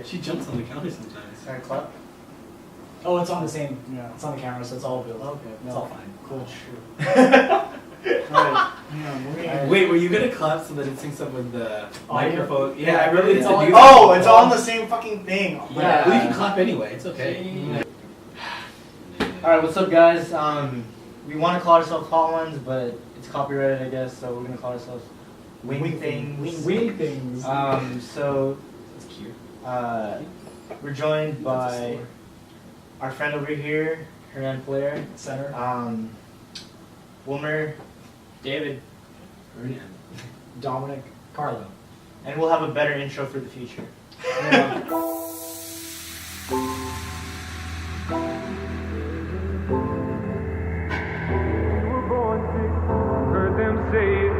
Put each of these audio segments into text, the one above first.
She jumps on the counter sometimes. Alright, clap. Oh, it's on the same. Yeah. It's on the camera, so it's all good. Okay. It's all fine. Cool. Alright. Yeah, Wait, were you gonna clap so that it syncs up with the microphone? Yeah, I really it's all- did. Oh, it's all on the same fucking thing. Yeah. Well, you can clap anyway. It's okay. Alright, what's up, guys? We want to call ourselves Hot Ones, but it's copyrighted, I guess, so we're gonna call ourselves Wing Things. Wing things. So That's cute. we're joined by our friend over here, Hernan Player, Center. Wilmer, David. Dominic. Carlo. and we'll have a better intro for the future. Heard them say it.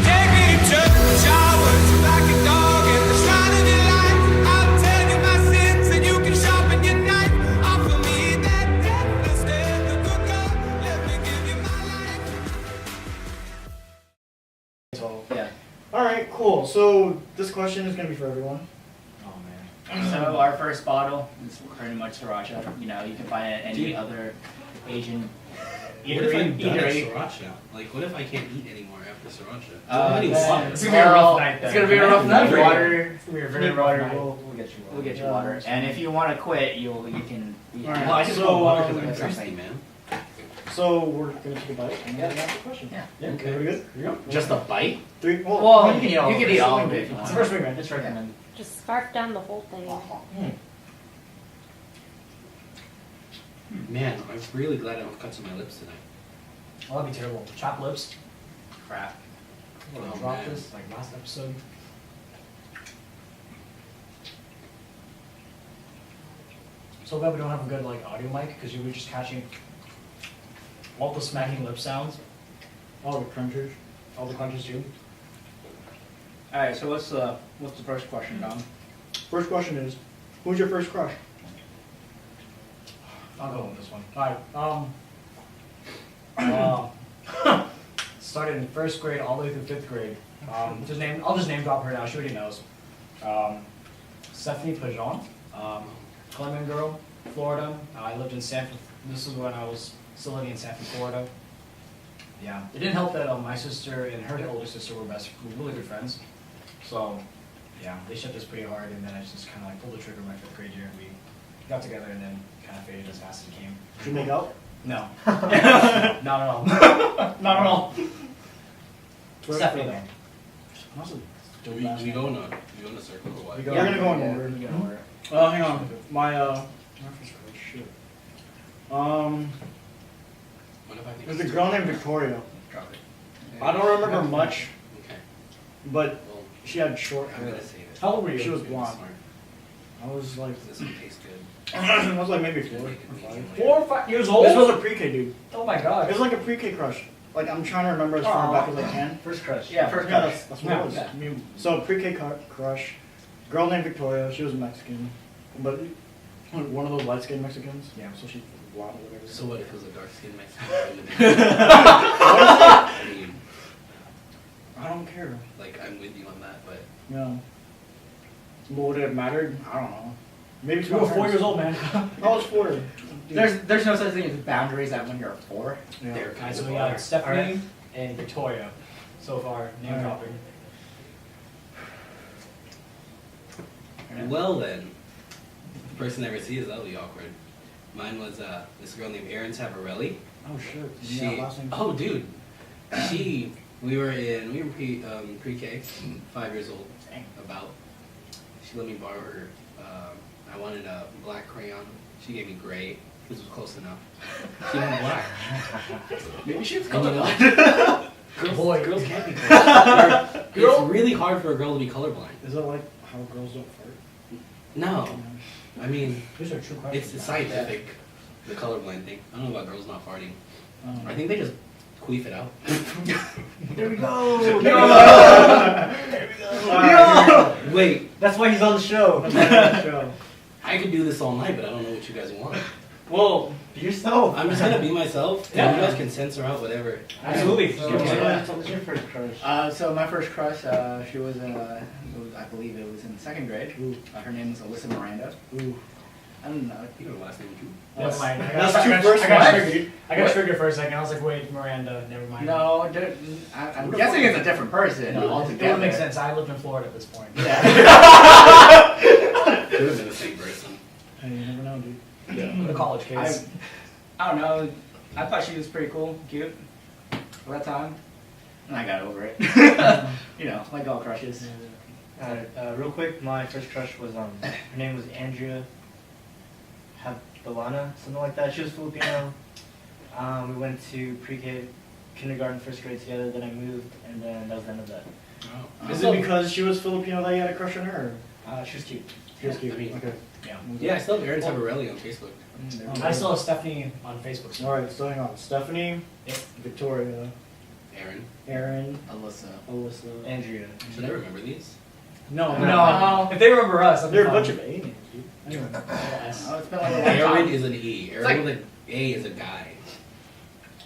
Take me to the showers like a dog in the shrine of your life. I'll tell you my sins and you can sharpen your knife. Offer me that death instead of good God. Let me give you my life. So, Yeah. alright, cool. So this question is gonna be for everyone. Oh man. So our first bottle is pretty much sriracha. You know, you can find it at any Dude. other Asian What if I'm done at eatery. sriracha? Like, what if I can't eat anymore after sriracha? Then It's gonna be a rough night It's then. gonna be a rough night. Water. It's gonna be a If very you need rough water, night. we'll get you water. We'll get you Yeah, water. that's And fine. if you want to quit, you can. Alright. Well, I just So, want water because I'm um, thirsty, man. So we're gonna take a bite and then ask the question. Yeah. Yeah. Okay. Everybody good? Here you go. Just a bite? Three. Well, you can eat all. you can of eat it. all of it if you It's want. the first week, man. It's recommended. Just scarf down the whole thing. Man, I'm really glad I don't cut to my lips tonight. Oh, that'd be terrible. Chopped lips. Crap. I'm gonna Oh, drop man. this like last episode. So glad we don't have a good like audio mic because you were just catching all the smacking lip sounds, All the crunchers. all the crunches too. All right. So what's the first question, Dom? First question is, who's your first crush? I'll go with this one. Alright, started in first grade all the way through fifth grade. I'll just name drop her now, she already knows. Stephanie Pajon, Clement girl, Florida. I lived in Sanford, this is when I was still living in Sanford, Florida. Yeah, it didn't help that my sister and her older sister were really good friends. So, yeah, they shipped us pretty hard, and then I just kind of like pulled the trigger my fifth grade year, and we got together, and then kind of faded as fast as it came. Did you make out? No. Not at all. Not at all. Stephanie though. Do we go in a circle or what? We We're gonna go in yeah, order. we go in order. Hang on. My first crush. Shit. What if I think There's a it's girl too- named Victoria. Drop it. I don't remember much, Okay. but Well, she had short I'm hair. gonna say this. How old were you? She was It's blonde. smart. I was like, This one tastes good. I was like maybe 4 or Make it 5. medium 4 or 5 years old? This was a pre-K dude. Oh my It god. was like a pre-K crush. Like I'm trying to remember as far back as I can. First crush. Yeah, first Yeah, crush. that's what it was. Yeah. So pre-K crush, girl named Victoria. She was Mexican, but one of those light-skinned Mexicans. Yeah. So she blonde or whatever. So what if it was a dark-skinned Mexican? I mean, I don't care. like, I'm with you on that, but Yeah. But would it have mattered? I don't know. Maybe You were 4 years old, man. I was 4. Dude. There's no such thing as boundaries that when you're 4. Yeah. they're Alright, kind so of we got Stephanie Alright. and Victoria so far, name Alright. dropping. Well then, the person I ever see is that'll be awkward. Mine was this girl named Erin Tavarelli. Oh shit. She, Yeah, last name. oh dude, we were pre-K, 5 years old, about. She let me borrow her. I wanted a black crayon. She gave me gray. This was close enough. She went black. Maybe she's colorblind. Girls can't be colorblind. It's really hard for a girl to be colorblind. Is it like how girls don't fart? No, I mean These are true questions. it's scientific. The colorblind thing. I don't know about girls not farting. Um, I think they just queef it out. There we go. Wait, That's why he's on the show. That's my show. I could do this all night, but I don't know what you guys want. Well, be yourself. I'm just gonna be myself. Yeah. And you guys can censor out whatever. Absolutely. So, what's your first crush? So my first crush, she was in, I believe it was in 2nd grade. Her name was Alyssa Miranda. Ooh. I don't know. You know the last name too. Never mind. That's two first ones. I got triggered for a second. I was like, wait, Miranda. Never mind. No, I'm guessing it's a different person No, it altogether. wouldn't make sense. I lived in Florida at this point. Yeah. Could have been the same person. Hey, you never know, dude. Yeah. The college kids. I don't know. I thought she was pretty cool, cute for that time, and I got over it. You know, like all crushes. Alright, real quick, my first crush was her name was Andrea Habalana, something like that. She was Filipino. We went to pre-K, kindergarten, 1st grade together. Then I moved, and then that was the end of that. Oh. Is it because she was Filipino that you had a crush on her? She was cute. She was cute. I mean, Okay. Yeah. Yeah, I still have Aaron Tabarelli on Facebook. I still have Stephanie on Facebook. So. All right, so hang on. Stephanie, Yep. Victoria, Aaron. Aaron, Alyssa. Alyssa. Andrea. Should I remember these? No, No. no. If they remember us, They're a bunch of A names, dude. Anyway. Yes. Oh, it's been like a long Aaron time. is an E. Aaron like- with an A is a guy.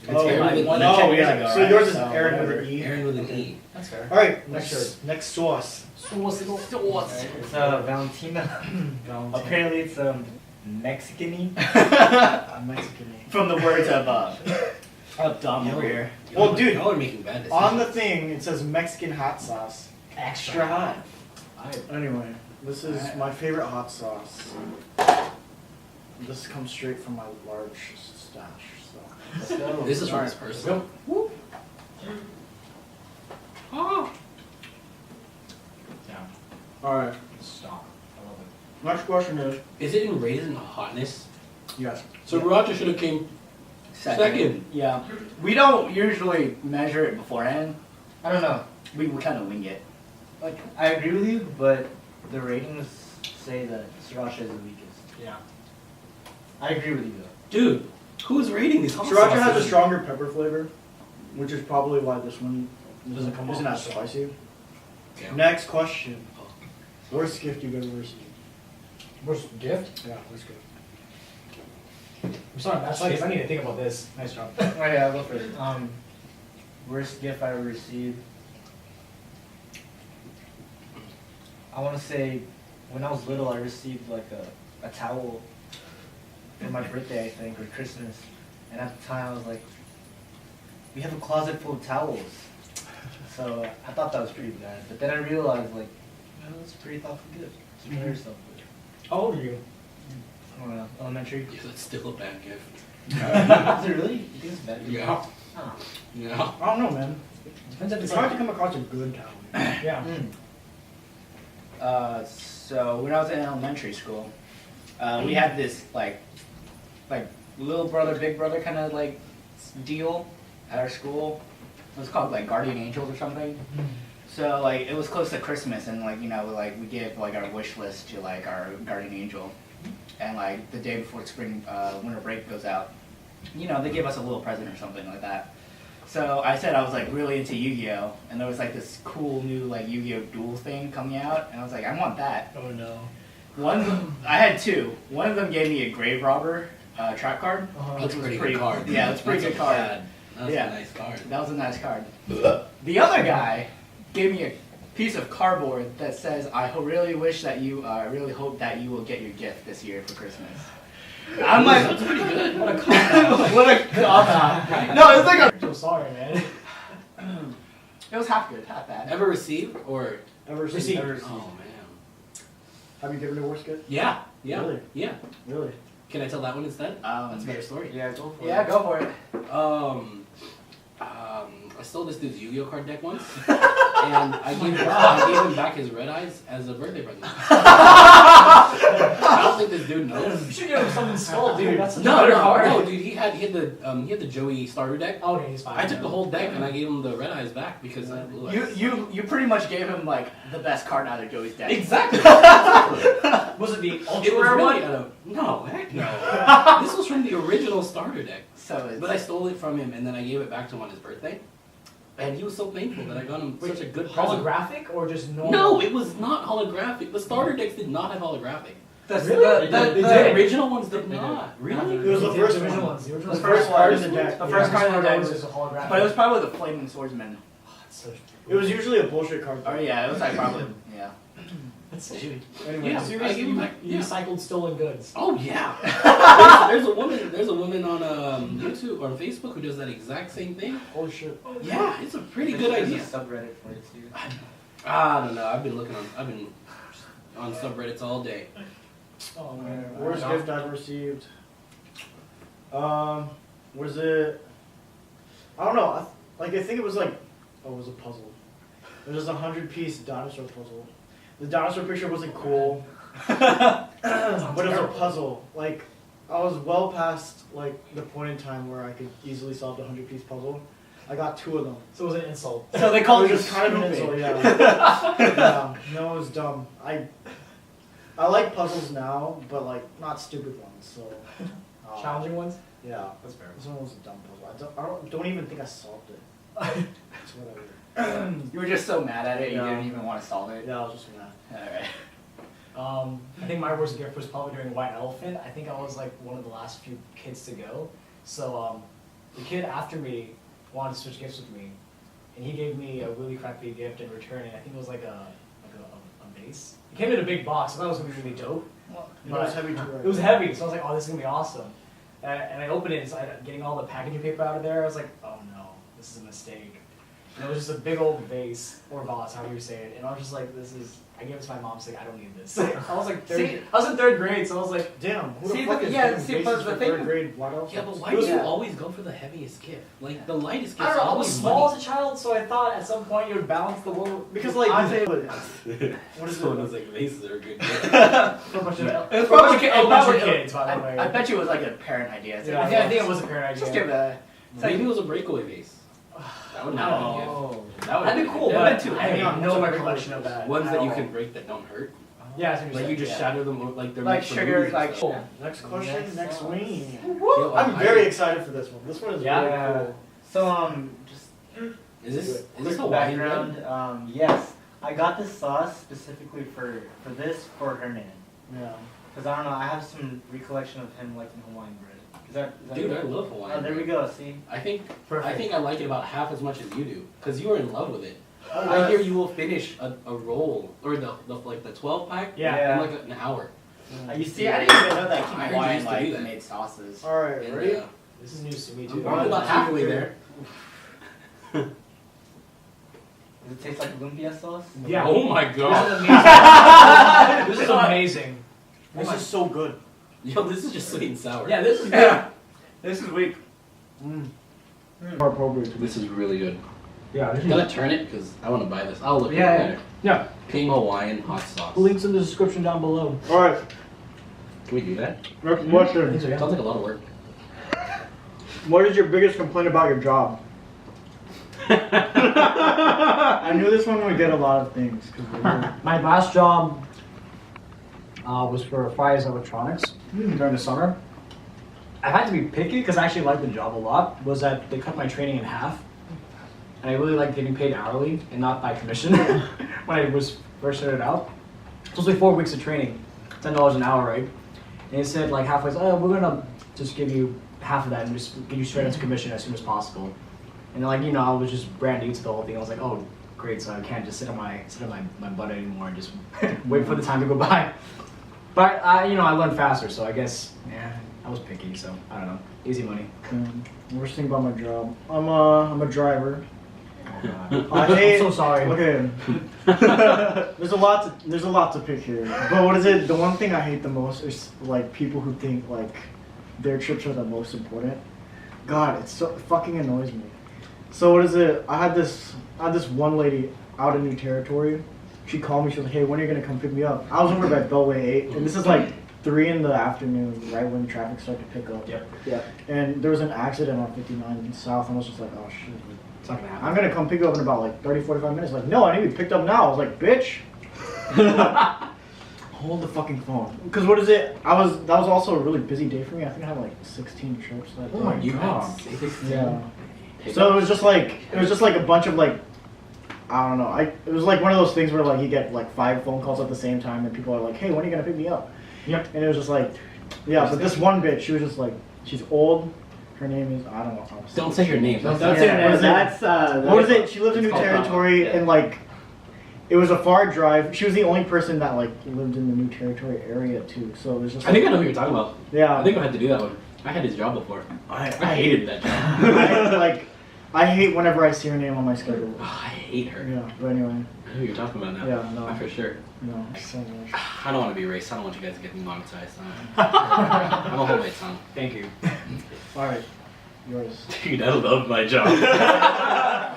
If it's Oh, Aaron like with one an to E, 10 years ago, So right? yours is So Aaron with whatever. an E. Aaron with an E. That's fair. All right, Next next sauce. Alright, it's Valentina. Apparently it's Mexican-y. Mexican name. From the words of Dom over here. Well, dude, y'all are making bad decisions. On the thing, it says Mexican hot sauce. Extra hot. Anyway, this is my favorite hot sauce. This comes straight from my large stash. So. Let's go. This is from this person. Yeah. All right. Stop. I love it. Next question is Is it in raisin hotness? yes. So Roger should have came second. Yeah. We don't usually measure it beforehand. I don't know. We kind of wing it. Like, I agree with you, but the ratings say that Sriracha is the weakest. Yeah. I agree with you though. Dude, who's rating these hot Sriracha has a sauces? stronger pepper flavor, which is probably why this one Doesn't come isn't off as so. spicy. Okay. Next question. Worst gift you've ever received? Worst gift? Yeah, worst gift. I'm sorry, that's like, I need to think about this. Nice job. Alright, I'll go first. Worst gift I ever received. I want to say, when I was little, I received like a towel for my birthday, I think, or Christmas. And at the time, I was like, we have a closet full of towels. So I thought that was pretty bad. But then I realized, like, that's a pretty thoughtful gift to try yourself with. How old are you? I don't know, elementary. Yeah, that's still a bad gift. Is it really? You think it's bad? Yeah. Oh. Yeah. I don't know, man. Depends if It's it's hard like, to come across a good towel. yeah. So when I was in elementary school, we had this like little brother, big brother kind of like deal at our school. It was called like Guardian Angels or something. So like it was close to Christmas, and like like we give like our wish list to like our guardian angel, and like the day before spring winter break goes out, they give us a little present or something like that. So I said I was like really into Yu-Gi-Oh, and there was like this cool new like Yu-Gi-Oh duel thing coming out, and I was like, I want that. Oh no. I had two. One of them gave me a Grave Robber trap card. Uh-huh. That's a pretty good card. Yeah, that's a pretty good card. That's Yeah. a nice card. That was a nice card. The other guy gave me a piece of cardboard that says, "I really wish that you, really hope that you will get your gift this year for Christmas." I'm like, That's pretty good. What a cop. what a cop. No, it's like I'm so sorry, man. it was half good, half bad. Ever received or? Ever Received. received? Ever received. Oh man. Have you given a worst gift? Yeah. Yeah. Really? Yeah. Really? Can I tell that one instead? That's a better story. Yeah, go for it. Yeah, go for it. I stole this dude's Yu-Gi-Oh card deck once, and I gave him back his red eyes as a birthday present. I don't think this dude knows. You should give him something skull, dude. That's a No, better no, card. no, dude. He had the Joey starter deck. Okay, he's fine. I took the whole deck and I gave him the red eyes back because You pretty much gave him like the best card out of Joey's deck. Exactly. Was it the It ultra was rare really one? no, heck no. This was from the original starter deck. So it's, But I stole it from him and then I gave it back to him on his birthday. And he was so thankful that I got him such a good present. Holographic or just normal? No, it was not holographic. The starter decks did not have holographic. Really? The original ones did not. Really? It was the first original one. ones. The original The first card in the ones? deck. The yeah. first card in the deck was was just a holographic. But it was probably the Flaming Swordsman. It was usually a bullshit card. Oh yeah, it was like probably yeah. That's shitty. Anyway, Yeah. Seriously, you Yeah. recycled stolen goods. Oh yeah. there's a woman on YouTube or Facebook who does that exact same thing. holy shit. Yeah, it's a pretty good There's idea. a subreddit for it too. I don't know. I've been on subreddits all day. Oh man. Worst gift I've received. Was it? I don't know. I think it was like, it was a puzzle. It was just 100-piece dinosaur puzzle. The dinosaur picture wasn't cool, but it was a puzzle. Like, I was well past like the point in time where I could easily solve the 100-piece puzzle. I got 2 of them. So it was an insult. So they called It you was just kind of an insult, stupid. yeah. Yeah. No, it was dumb. I like puzzles now, but like not stupid ones. So Challenging ones? yeah, That's fair. this one was a dumb puzzle. I don't even think I solved it. It's whatever. You were just so mad at it, you Yeah. didn't even want to solve it. Yeah, I was just mad. Alright. I think my worst gift was probably during White Elephant. I think I was like one of the last few kids to go. So the kid after me wanted to switch gifts with me, and he gave me a really crappy gift in return. And I think it was like a vase. It came in a big box. I thought it was gonna be really dope. It was heavy too, right? It was heavy, so I was like, oh, this is gonna be awesome. And I opened it, and so getting all the packaging paper out of there, I was like, oh no, this is a mistake. And it was just a big old vase, or vase, however you say it. And I was just like, I gave it to my mom, like, I don't need this. I was like, I was in 3rd grade, so I was like, Damn, who See, the fuck but- is yeah, getting see, bases but the for thing- 3rd grade? What else? Yeah, but why It do was- you always go for the heaviest gift? Like the lightest gift. I don't know, I was always small money. as a child, so I thought at some point you would balance the world. Because like, I what is So it? it's like vases are good. Gifts. For a bunch of, It was for a bunch probably, of, a bunch of probably- kids, by the way. I bet you it was like a parent idea. It's Yeah, like, I think it was a parent idea. Just give that. Maybe it was a breakaway vase. That would have been a gift. Oh. That would That'd be cool, That'd but be too I heavy. have no What's a recollection of that. Ones at that you all. can break that don't hurt. Yeah, I see what Like you're you saying, just yeah. shatter them like they're Like meant for sugar, movies and like- stuff. Next question, next one. week. Yo, I'm very excited for this one. This one is Yeah? really Yeah. cool. So just Is this quick Hawaiian background. bread? Yes, I got this sauce specifically for for Hernan. Yeah. Because I don't know, I have some recollection of him liking Hawaiian bread. Is that Dude, I good? love Hawaiian Oh, there we bread. go. See. I think Perfect. I like it about half as much as you do, because you are in love with it. Oh, I really? hear you will finish a roll or the 12 pack Yeah. in like an hour. I used to. See, I didn't even know that I heard you Hawaiian used to do like that. made sauces. All right, And, ready? This is news to me I'm too. probably about halfway there. Does it taste like lumpia sauce? Yeah. Oh my This god. is amazing. This is amazing. This is so good. Yo, this is just sweet and sour. Yeah, this is Yeah. This is weak. This is really good. Yeah, I'm gonna turn it because I want to buy this. I'll look Yeah, at yeah. it later. Yeah. King Hawaiian hot sauce. Links in the description down below. All right, Can we do that? next question. Sounds like a lot of work. What is your biggest complaint about your job? I knew this one would get a lot of things. 'Cause My last job was for Fry's Electronics during the summer. I had to be picky because I actually liked the job a lot. Was that they cut my training in half, and I really liked getting paid hourly and not by commission when I was first started out. So it was like 4 weeks of training, $10 an hour, right? And it said like halfway, oh, we're gonna just give you half of that and just get you straight into commission as soon as possible. And like I was just brand new to the whole thing. I was like, oh, great, so I can't just sit on my butt anymore and just wait for the time to go by. But I learned faster, so I guess I was picky, so I don't know. Easy money. Worst thing about my job. I'm a driver. Oh, I hate. I'm so sorry. Okay. there's a lot to pick here. But what is it? The one thing I hate the most is like people who think like their trips are the most important. God, it fucking annoys me. So what is it? I had this one lady out in New Territory. She called me. She was like, "Hey, when are you gonna come pick me up?" I was over by Beltway 8, and this is like 3 in the afternoon, right when traffic started to pick up. Yep. Yeah. And there was an accident on 59 South, and I was just like, "Oh shit." It's not gonna happen. I'm gonna come pick you up in about like 30, 45 minutes. Like, no, I need to be picked up now. I was like, bitch. Hold the fucking phone. Because what is it? That was also a really busy day for me. I think I had like 16 trips that day. Oh my You God. had 16 Yeah. pickups? So it was just like a bunch of like, I don't know. It was like one of those things where like you get like 5 phone calls at the same time and people are like, hey, when are you gonna pick me up? Yep. And it was just like, yeah, but this one bitch, she was just like, she's old. Her name is, I don't know. Don't say her name. Don't Yeah, say her what name. is it? That's What is it? She lived in it's New called Territory, Papa. Yeah. and like, it was a far drive. She was the only person that like lived in the New Territory area too. So it was just. I think I know who you're talking about. Yeah. I think I had to do that one. I had his job before. I I hated that job. I hate whenever I see her name on my schedule. Oh, I hate her. Yeah. But anyway. I know who you're talking about now. Yeah. No. For sure. No. So much. I don't want to be racist. I don't want you guys to get demonetized. I'm gonna hold my tongue. Thank you. All right. Yours. Dude, I love my job.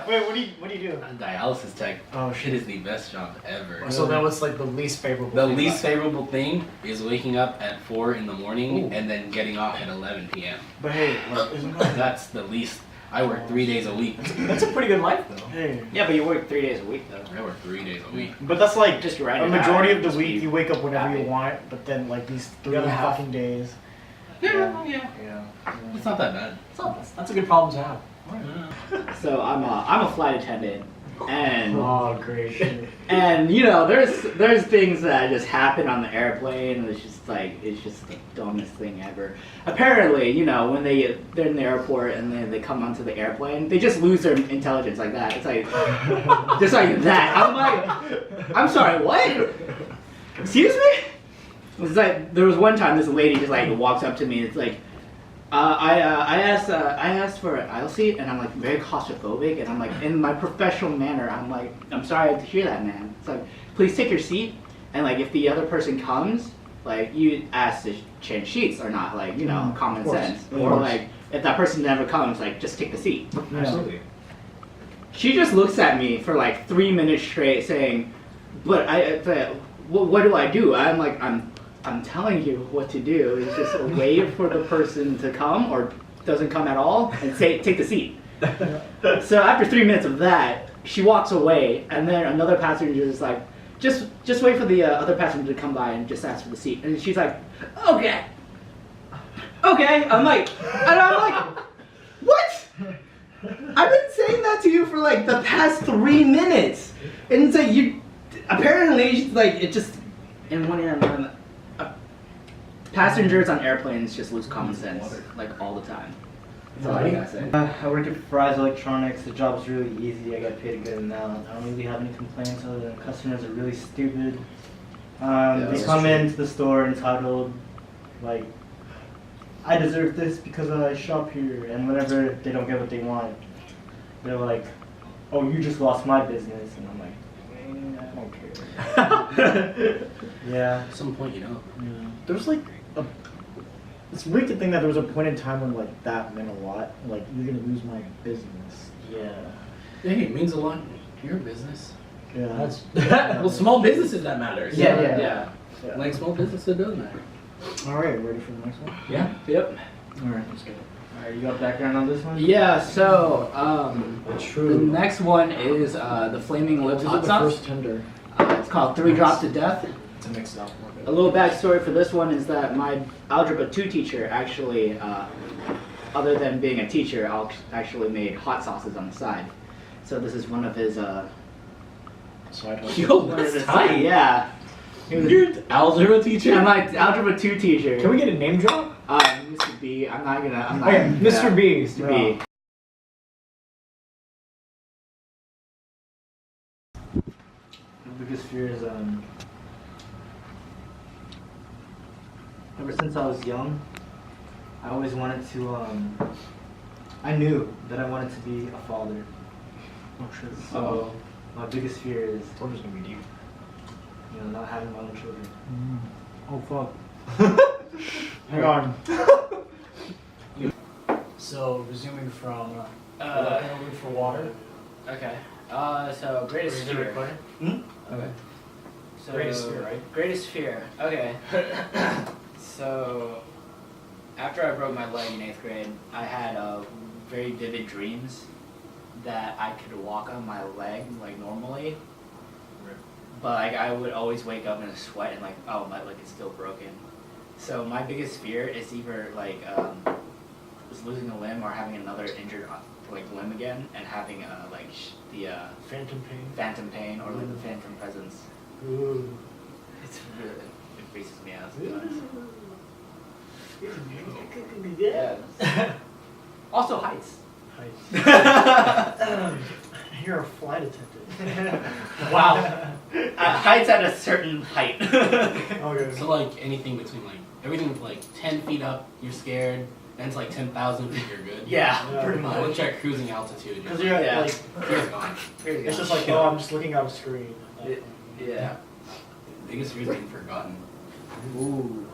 Wait. What do you do? I'm dialysis tech. Oh, Shit is the best job ever. So that was like the least favorable. The thing least about it. favorable thing is waking up at 4 in the morning Ooh. and then getting off at 11 p.m. But hey, like, isn't that? That's the least. I work 3 days a week. That's a pretty good life though. Hey. Yeah, but you work 3 days a week though. I work 3 days a week. But that's like Just right. a majority of the week. You wake up whenever happy. you want, but then like these 3 other half. fucking days. Yeah. Yeah. It's not that bad. That's a good problem to have. So I'm a flight attendant, and Oh, great. and you know there's things that just happen on the airplane. And it's just the dumbest thing ever. Apparently, you know, when they're in the airport and then they come onto the airplane, they just lose their intelligence like that. It's like just like that. I'm like, I'm sorry, what? Excuse me? It's like there was one time this lady just like walks up to me. It's like. I asked for an aisle seat, and I'm like very claustrophobic, and I'm like in my professional manner, I'm like, I'm sorry to hear that, man. It's like, please take your seat, and like if the other person comes, like you ask to change seats or not, like you know, common course, sense. of Or course. like if that person never comes, like just take the seat. Absolutely. She just looks at me for like 3 minutes straight, saying, "But what do I do?" I'm like, I'm telling you what to do. Is just wait for the person to come or doesn't come at all and take the seat. So after 3 minutes of that, she walks away, and then another passenger is like, just wait for the other passenger to come by and just ask for the seat. And she's like, okay. I'm like, what? I've been saying that to you for like the past 3 minutes, and it's like you. Apparently, like it just in one ear and one. Passengers on airplanes just lose common sense like all the time. That's all I gotta say. I work at Fry's Electronics. The job's really easy. I get paid a good amount. I don't really have any complaints other than customers are really stupid. They that's come true. into the store entitled, like, I deserve this because I shop here. And whenever they don't get what they want, they're like, oh, you just lost my business. And I'm like, I don't care. Yeah. At some point, you know. There was like a. It's weird to think that there was a point in time when like that meant a lot. Like you're gonna lose my business. Yeah. Hey, it means a lot. Your business. Yeah. That's Well, small businesses that matters. Yeah. Like small businesses does matter. All right, ready for the next one? Yeah. Yep. All right, let's go. Alright, you got background on this one? Yeah. So the True. next one is the Flaming Lips This is hot the sauce. first tender. It's called 3 Drops to Death. It's a mixed up. A little backstory for this one is that my Algebra 2 teacher actually, other than being a teacher, actually made hot sauces on the side. So this is one of his, Side hustle. Yo, one of that's his, tight. yeah. He was, You're an algebra teacher? yeah, my Algebra 2 teacher. Can we get a name drop? Mr. B. I'm not. Okay, Mr. B. Mr. B. My biggest fear is ever since I was young, I always wanted to I knew that I wanted to be a father. Oh shit. So my biggest fear is We're just gonna be deep. not having my own children. Oh fuck. Hang on. So resuming from penalty for water. Okay. So greatest Is it fear. recording? Okay. So Greatest fear, right? Greatest fear. Okay. So after I broke my leg in 8th grade, I had very vivid dreams that I could walk on my leg like normally, but like I would always wake up in a sweat and like, oh, my leg is still broken. So my biggest fear is either like is losing a limb or having another injured like limb again and having the Phantom pain. phantom pain or like the phantom presence. Ooh. It's really freezes me out. To be honest. Yeah. Also heights. You're a flight attendant. Wow. Heights at a certain height. Okay. So like anything between like everything with like 10 feet up, you're scared. Then it's like 10,000 feet, you're good. Yeah, Yeah. pretty much. Once you're at cruising altitude, Because you're you're Yeah. like, fear's gone. it's just like, oh, I'm just looking at a screen. Yeah. Biggest fear is being forgotten. Ooh.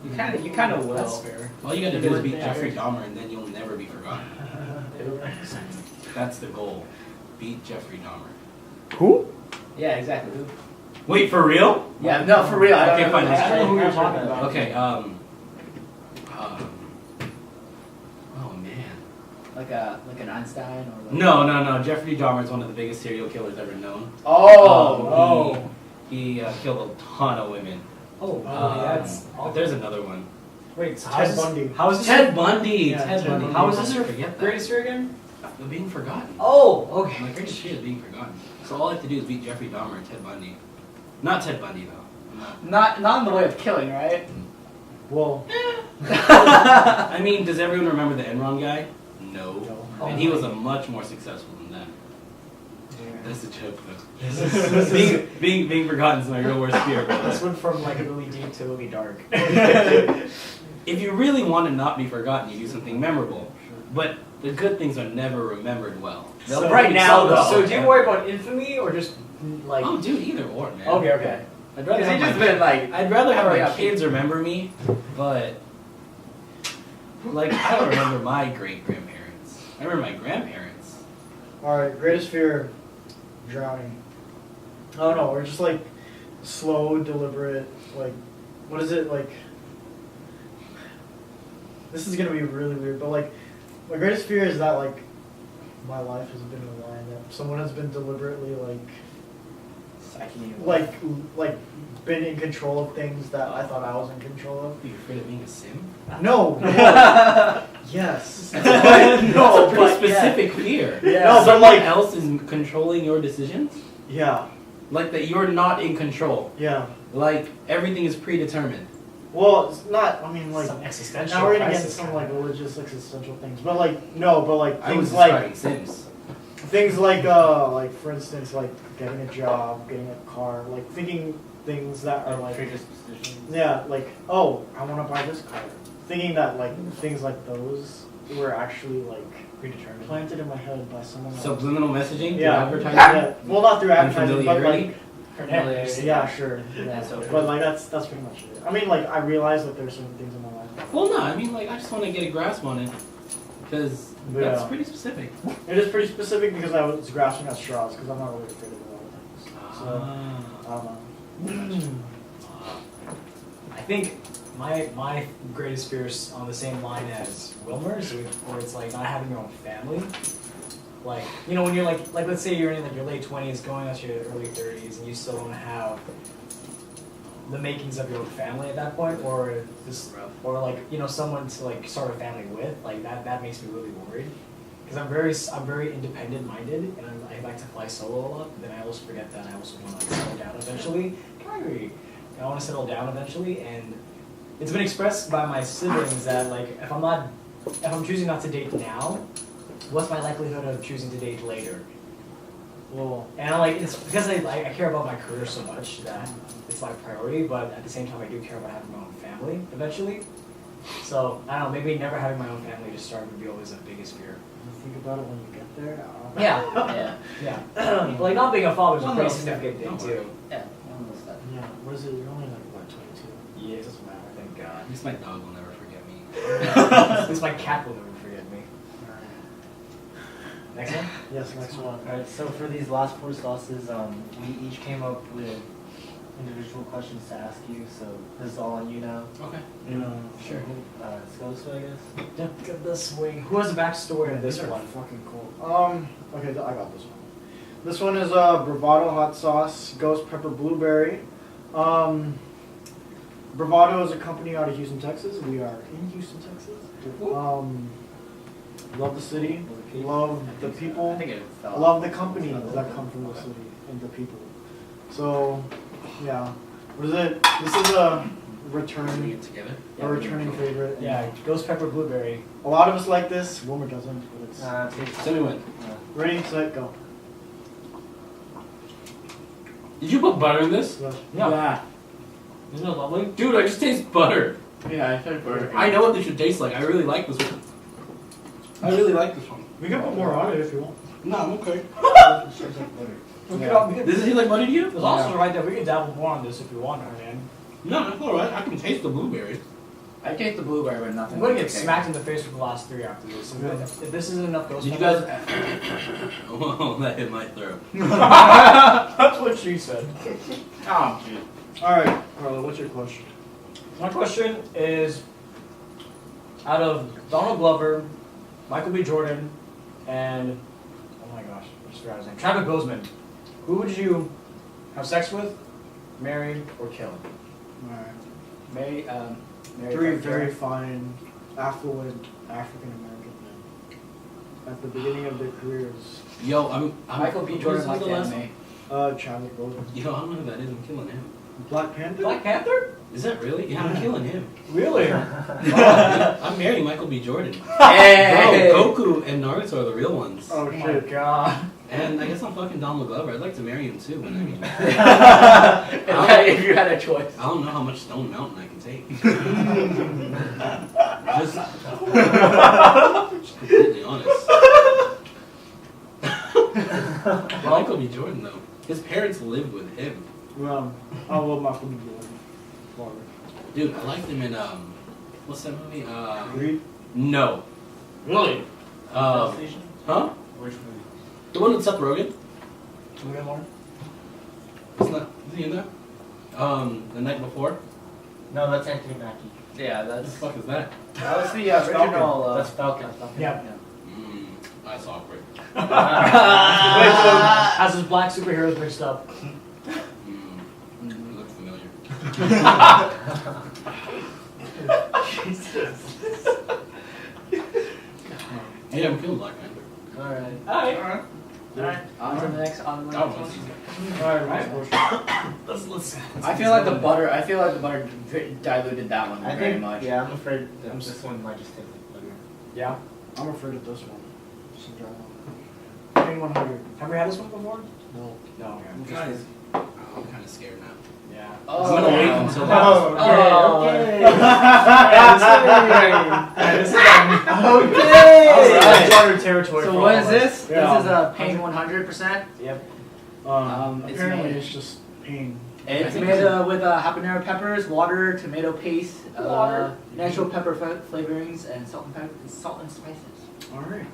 You kind of will. That's fair. All you gotta do is beat Jeffrey Dahmer, and then you'll never be forgotten. That's the goal. Beat Jeffrey Dahmer. Who? Yeah, exactly. Wait, for real? Yeah, no, for real. I Okay, don't fine, know. let's I don't know who you're talking about. Okay, oh man. Like an Einstein or like No. Jeffrey Dahmer is one of the biggest serial killers ever known. Oh. He killed a ton of women. Oh, But awful. there's another one. Wait, so Ted Bundy. How is this? Ted Bundy. Yeah, Ted Ted Bundy. Bundy. How is How this did your I forget that? greatest fear again? Being forgotten. Oh, My okay. greatest fear is being forgotten. So all I have to do is beat Jeffrey Dahmer and Ted Bundy. Not Ted Bundy though. Not in the way of killing, right? Well, I mean, does everyone remember the Enron guy? No. No. And he was a much more successful than them. That's a joke though. This is- being forgotten is my real worst fear, This brother. went from like really deep to really dark. If you really want to not be forgotten, you do something memorable. But the good things are never remembered well. So right now, though. So do you worry about infamy or just like? Oh, dude, either or, man. Okay. I'd rather Because have he just my, been like, I'd rather have growing my up. kids remember me, but like I don't remember my great grandparents. I remember my grandparents. alright, greatest fear, drowning. Oh no, or just like slow, deliberate, like, what is it, like, this is gonna be really weird, but like, my greatest fear is that like, my life has been a lie, that someone has been deliberately like been in control of things that I thought I was in control of. Are you afraid of being a sim? No, well, yes. That's No, a pretty but specific fear. Yeah. No, but Someone like- else is controlling your decisions? Yeah, Like that you're not in control. yeah. Like everything is predetermined. Well, it's not, I mean, like, Some existential now we're gonna get into crisis some kinda. like religious existential things, but like, no, but like I was things like, describing Sims. things like for instance, like getting a job, getting a car, like thinking things that are like, yeah, like, oh, I wanna buy this car. Thinking that like, things like those were actually like Predetermined. planted in my head by someone else. Subliminal messaging through Yeah. advertising. Yeah, well, not through And advertising, but familiarity. like, Familiarity. yeah, sure. Yeah. That's okay. But like, that's pretty much it. I mean, like, I realize that there's certain things in my life. Well, no, I mean, like, I just want to get a grasp on it. Because that's Yeah. pretty specific. It is pretty specific because I was grasping at straws because I'm not really afraid of a lot of things. So, I don't know. I think my greatest fear is on the same line as Wilmer's, where it's like not having your own family. Like, you know, when you're like let's say you're in like your late 20s, going out to your early 30s, and you still don't have the makings of your own family at that point, or this, or like, you know, someone to like start a family with, like that makes me really worried. Because I'm very independent minded, and I like to fly solo a lot. But then I also forget that I also want to like settle down eventually. I want to settle down eventually, and it's been expressed by my siblings that like if I'm choosing not to date now, what's my likelihood of choosing to date later? Well, And I'm like, it's because I care about my career so much that it's my priority, but at the same time I do care about having my own family eventually. So I don't know, maybe never having my own family to start would be always the biggest fear. think about it when you get there. Yeah, Yeah. yeah. Like not being a father is a One pretty little step. significant thing Don't too. worry. Yeah. One of those stuff. Yeah. What is it? You're only like what, 22? Yeah, it doesn't matter, thank God. At least my dog will never forget me. At least my cat will never forget me. Next one? Yes, next one. Alright, so for these last four sauces, we each came up with individual questions to ask you, so this is all on you now. Okay. Sure. Let's go this way, I guess. Look at this swing. Who has a backstory on this These are one? fucking cool. Okay, I got this one. This one is Bravado hot sauce, ghost pepper blueberry. Bravado is a company out of Houston, Texas. We are in Houston, Texas. Love the city, love the people, I think it fell. love the companies that come from the city and the people. So, yeah. What is it? This is a Putting return, it together. a returning favorite. and Yeah, ghost pepper blueberry. A lot of us like this. Wilmer doesn't, but it's Tell me when. ready, set, go. Did you put butter in this? Yeah. Isn't it lovely? Dude, I just taste butter. Yeah, I said burger. I know what this should taste like. I really like this one. I really like this one. We can put more on it if you want. No, I'm okay. We Yeah. could, Does it taste like butter to you? there's also right there. We could dabble more on this if you want, man. No, that's alright. I can taste the blueberries. I taste the blueberry, but nothing. I'm gonna get okay. smacked in the face with the last 3 after this. If this isn't enough ghost Did you pepper- guys? Oh, that hit my throat. That's what she said. Oh, dude. Alright, Carla, what's your question? My question is, out of Donald Glover, Michael B. Jordan, and oh my gosh, I just forgot his name, Chadwick Boseman, who would you have sex with, marry, or kill? Alright. Mary, Mary Three Beth very Garrett. fine, affluent African American men. At the beginning of their careers. Yo, I'm Michael B. Jordan who's like the that, last- mate. Chadwick Boseman. Yo, I don't know who that is. I'm killing him. Black Panther? Black Panther? Is that really? Yeah, I'm killing him. Really? I'm marrying Michael B. Jordan. Hey! Bro, Goku and Naruto are the real ones. Oh Oh my shit. god. And I guess I'm fucking Donald Glover. I'd like to marry him too, but I mean, If you had a choice. I don't know how much Stone Mountain I can take. Just completely honest. Michael B. Jordan though, his parents lived with him. Well, I love Michael B. Jordan. Father. Dude, I liked him in what's that movie? Agreed? No. Really? Huh? Which movie? The one with Seth Rogen? Can we get more? Isn't that? Is he in there? The night before. No, that's Anthony Mackie. Yeah, What the that's fuck is that? that was the original. That's Falcon. Yeah. That's awkward. Has his black superheroes mixed up. You look familiar. Yeah, I'm killing Black Panther. Alright. Alright. Alright, on to the next. On to the Oh, next what's one. easy. Alright, Let's I feel like the butter. I feel like the butter diluted that one I very think, much. yeah, I'm afraid that this one might just taste like butter. Yeah. I'm afraid of this one. Just a dry one. 2100. Have we had this one before? No. No. Guys, I'm kind of scared now. Yeah. Oh, I'm gonna wait until Oh, okay. This is Okay! uncharted territory. So for what all is of us. this? Yeah. This is a pain 100%. Yep. It's Apparently made- it's just pain. It's I think made so. with habanero peppers, water, tomato paste, Water. natural pepper flavorings, and salt and spices. Alright.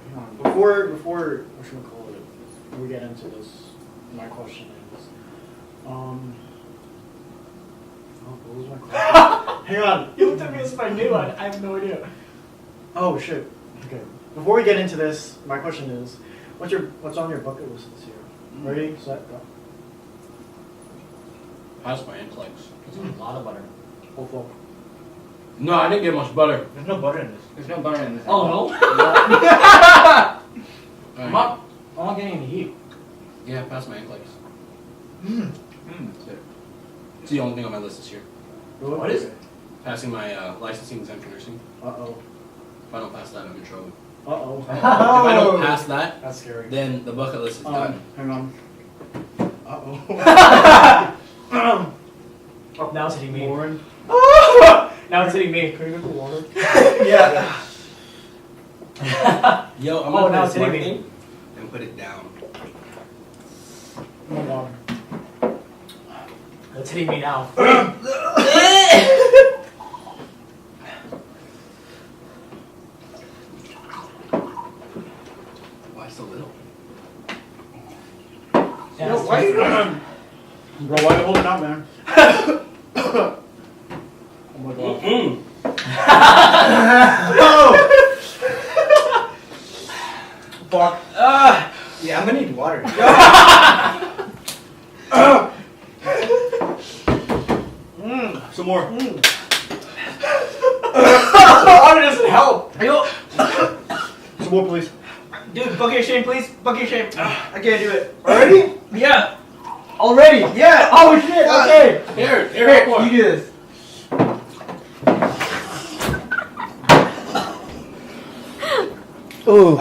Before what should we call it? Before we get into this, my question is, oh, what was my question? Hang on. You looked at me as if I knew. I have no idea. Oh shit. Okay. Before we get into this, my question is, what's on your bucket list this year? Ready, set, go. Pass my intellects. There's a lot of butter. Full flow. No, I didn't get much butter. There's no butter in this. There's no butter in this. Oh no. Alright. I'm not getting any heat. Yeah, pass my intellects. Mm. That's it. It's the only thing on my list this year. Really? What is it? Passing my licensing in central nursing. Uh-oh. If I don't pass that, I'm in trouble. Uh-oh. If I don't pass that, That's scary. then the bucket list is done. Hang on. Uh-oh. Oh, now it's hitting me. Lauren. Now it's hitting me. Can we get the water? Yeah. Yo, I'm Oh, gonna now put it's this hitting me. thing and put it down. Oh my god. It's hitting me now. Why so little? Yeah, Yo, it's why you tasty. Bro, why you holding out, man? Oh my god. Fuck. Yeah, I'm gonna need water. Some more. Water doesn't help. Some more, please. Dude, bucket of shame, please. Bucket of shame. I can't do it. Already? Yeah. Already? Yeah. Oh shit. Okay. Here, Here, pour. you do this. Ooh.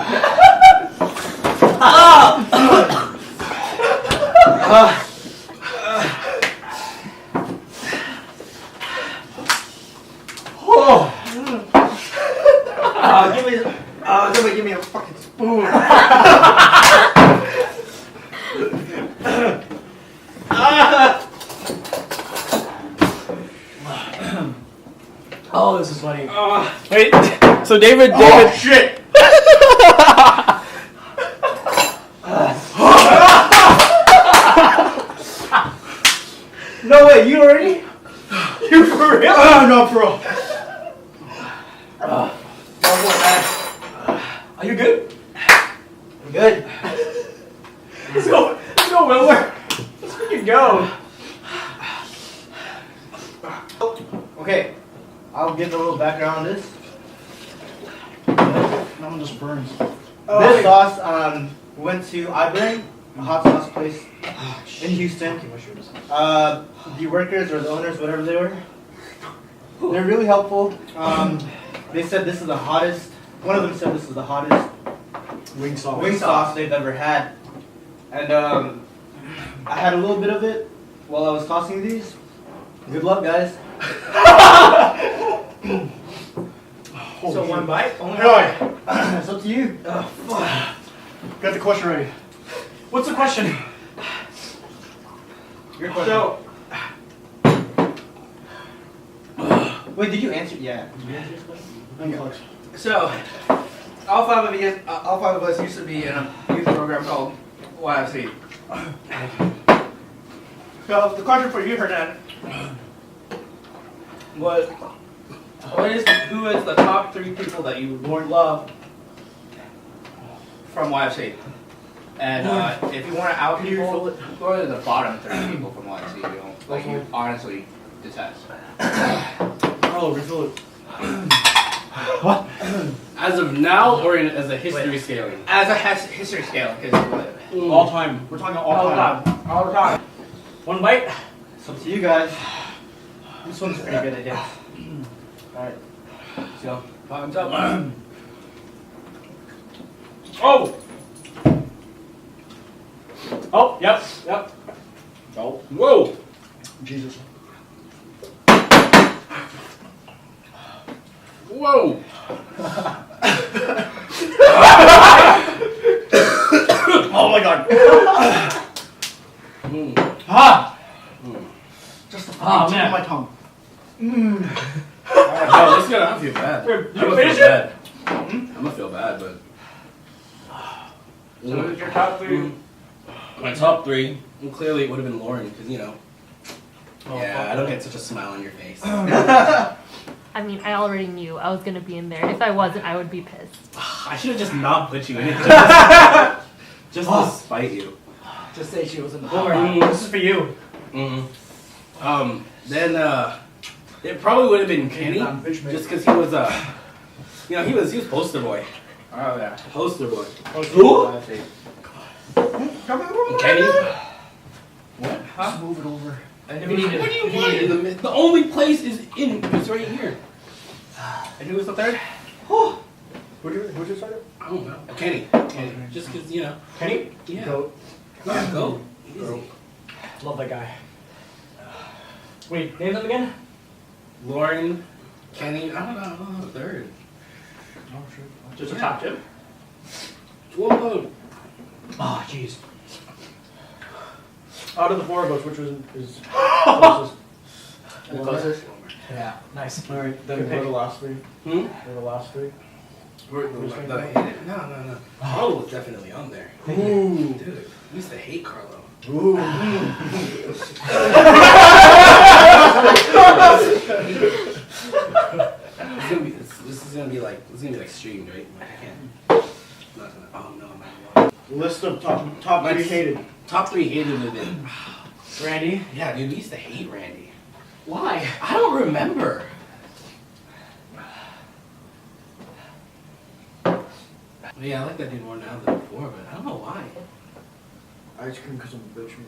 Somebody give me a fucking spoon. Oh, this is funny. Wait, so David, Oh shit. No way, you already? You for real? Oh no, bro. Are you good? I'm good. Let's go, Wilmer. Let's freaking go. Okay, I'll give a little background on this. That one just burns. This sauce, we went to Iburn, a hot sauce place in Houston. The workers or the owners, whatever they were, they're really helpful. They said this is the hottest. One of them said this is the hottest Wing sauce. wing sauce they've ever had. And I had a little bit of it while I was tossing these. Good luck, guys. so one bite? Only Alright, It's up to you. got the question ready. What's the question? Your question. So, Wait, did you answer? Yeah. Did you answer this question? Flex. so all five of us used to be in a youth program called YFC. So the question for you, Hernan, was who is the top 3 people that you would love from YFC? And if you want to out people, who are the bottom 3 people from YFC you don't, like you honestly detest? Oh, refill it. What? As of now, or as a history scaling? As a history scale, because All time. We're talking all time. all the time. One bite? It's up to you guys. This one's pretty good, I guess. Alright. So, bottoms up. Oh! Oh, yep. Oh. Whoa! Jesus. Whoa! Oh my god. Ah! Just the Oh, tip man. of my tongue. Oh, it's gonna feel bad. Did I'm you gonna finish feel it? bad. I'm gonna feel bad, but. So who's your top 3? My top 3, well, clearly it would have been Lauren, because, you know. Oh, Yeah, I don't get such a smile on your face. I mean, I already knew I was gonna be in there. If I wasn't, I would be pissed. I should have just not put you in it. Just to spite you. Just say she was in the Wilmer, this is for you. Then it probably would have been Kenny, Bitch, mate. just because he was you know, he was poster boy. Oh yeah. Poster boy. Who? Kenny? What? Huh? Just move it over. And What who do was you want? The only place is it's right here. And who was the third? Who'd you say? I don't know. Kenny. Just because, you know. Kenny? Yeah. Go. Yeah, go. Easy. Love that guy. Wait, name them again? Lauren, Kenny, I don't know, third. Oh shit. Just a top 2? Whoa. Oh, jeez. Out of the 4 of us, which is closest? The closest? Yeah, nice. Alright, then Good we're pick. the last 3. Hmm? We're the last 3. No. Carlo was definitely on there. Ooh. Dude, we used to hate Carlo. Ooh. This is gonna be like streamed, right? I can't. I'm not gonna. Oh no, I'm not. List of top 3 hated. Top 3 hated would have been. Randy? Yeah, dude, we used to hate Randy. Why? I don't remember. Yeah, I like that dude more now than before, but I don't know why. Ice cream because I'm a bitch, man.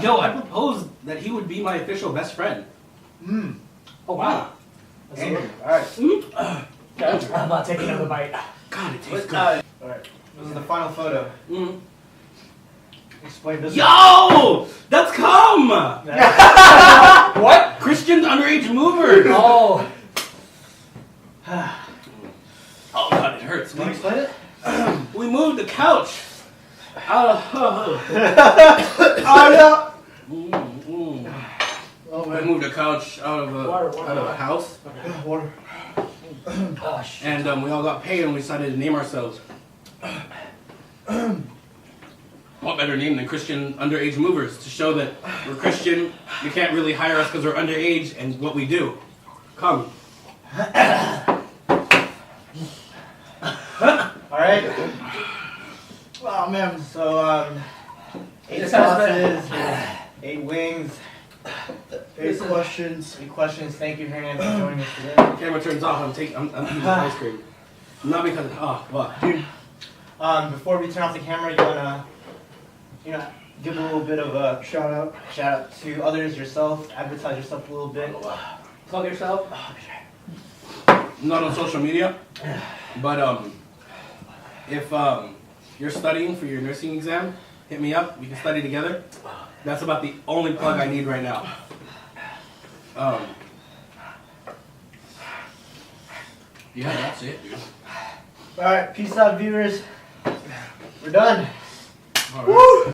Yo, I proposed that he would be my official best friend. Mmm. Oh wow. Angry. Alright. I'm not taking another bite. God, it tastes good. Alright. This is the final photo. Mm. Explain this. Yo! That's cum! What? Christian's underage mover! Oh. Oh god, it hurts. You want to explain it? We moved the couch out of. Oh, We moved the couch out of a house, Water. Gosh. and we all got paid, and we decided to name ourselves. What better name than Christian Underage Movers to show that we're Christian? You can't really hire us because we're underage, and what we do. Come. Alright. Oh man, so 8 sauces, 8 wings, 8 questions. 8 questions. Thank you, Hernán, for joining us today. Camera turns off. I'm eating ice cream. Not because what? Dude, before we turn off the camera, you wanna, give a little bit of a shout out to others, yourself, advertise yourself a little bit. Plug yourself. Not on social media, but if you're studying for your nursing exam, hit me up. We can study together. That's about the only plug I need right now. Yeah, that's it, dude. Alright, peace out, viewers. We're done. All right.